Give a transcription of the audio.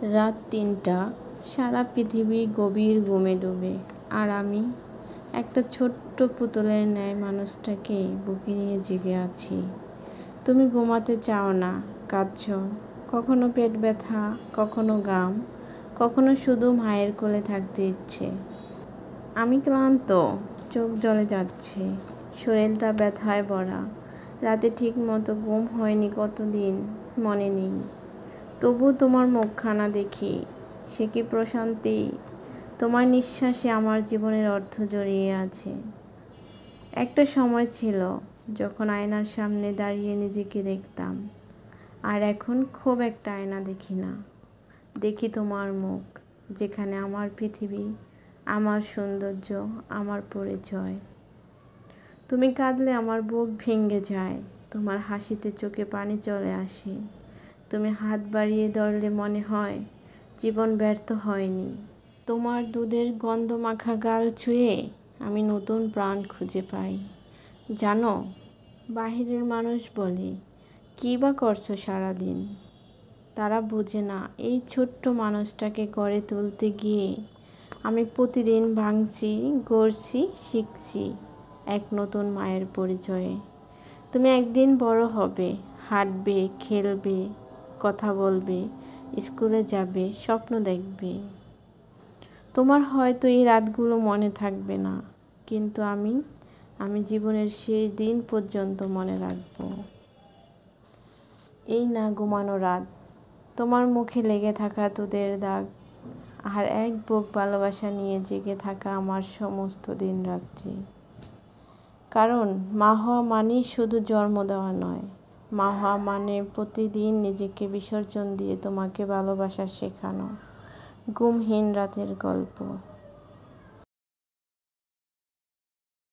রাত ৩টা, সারা পৃথিবী গভীর ঘুমে ডুবে, আর আমি একটা ছোট্ট পুতুলের ন্যায় মানুষটাকে বুকে নিয়ে জেগে আছি। তুমি ঘুমাতে চাও না, কাঁদছ, কখনো পেট ব্যথা, কখনো ঘাম, কখনো শুধু মায়ের কোলে থাকতে ইচ্ছে। আমি ক্লান্ত, চোখ জ্বলে যাচ্ছে, শরীরটা ব্যথায় ভরা। রাতে ঠিক মতো ঘুম হয়নি কতদিন মনে নেই। তবু তোমার মুখখানা দেখি, সে কি প্রশান্তি। তোমার নিঃশ্বাসে আমার জীবনের অর্থ জড়িয়ে আছে। একটা সময় ছিল যখন আয়নার সামনে দাঁড়িয়ে নিজেকে দেখতাম, আর এখন খুব একটা আয়না দেখি না। দেখি তোমার মুখ, যেখানে আমার পৃথিবী, আমার সৌন্দর্য, আমার পরিচয়। তুমি কাঁদলে আমার বুক ভেঙে যায়, তোমার হাসিতে চোখে পানি চলে আসে। তুমি হাত বাড়িয়ে ধরলে মনে হয় জীবন ব্যর্থ হয়নি। তোমার দুধের গন্ধ মাখা গাল ছুঁয়ে আমি নতুন প্রাণ খুঁজে পাই। জানো, বাহিরের মানুষ বলে, কী বা করছো সারাদিন। তারা বোঝে না এই ছোট্ট মানুষটাকে গড়ে তুলতে গিয়ে আমি প্রতিদিন ভাঙছি, গড়ছি, শিখছি এক নতুন মায়ের পরিচয়ে। তুমি একদিন বড় হবে, হাঁটবে, খেলবে, কথা বলবে, স্কুলে যাবে, স্বপ্ন দেখবে। তোমার হয়তো এই রাতগুলো মনে থাকবে না, কিন্তু আমি জীবনের শেষ দিন পর্যন্ত মনে রাখবো। এই না ঘুমানো রাত, তোমার মুখে লেগে থাকা দুধের দাগ, আর এক বুক ভালোবাসা নিয়ে জেগে থাকা আমার সমস্ত দিন রাত্রি। কারণ মা হওয়া মানেই শুধু জন্ম দেওয়া নয়, মা হওয়া মানে প্রতিদিন নিজেকে বিসর্জন দিয়ে তোমাকে ভালোবাসা শেখানো। ঘুমহীন রাতের গল্প।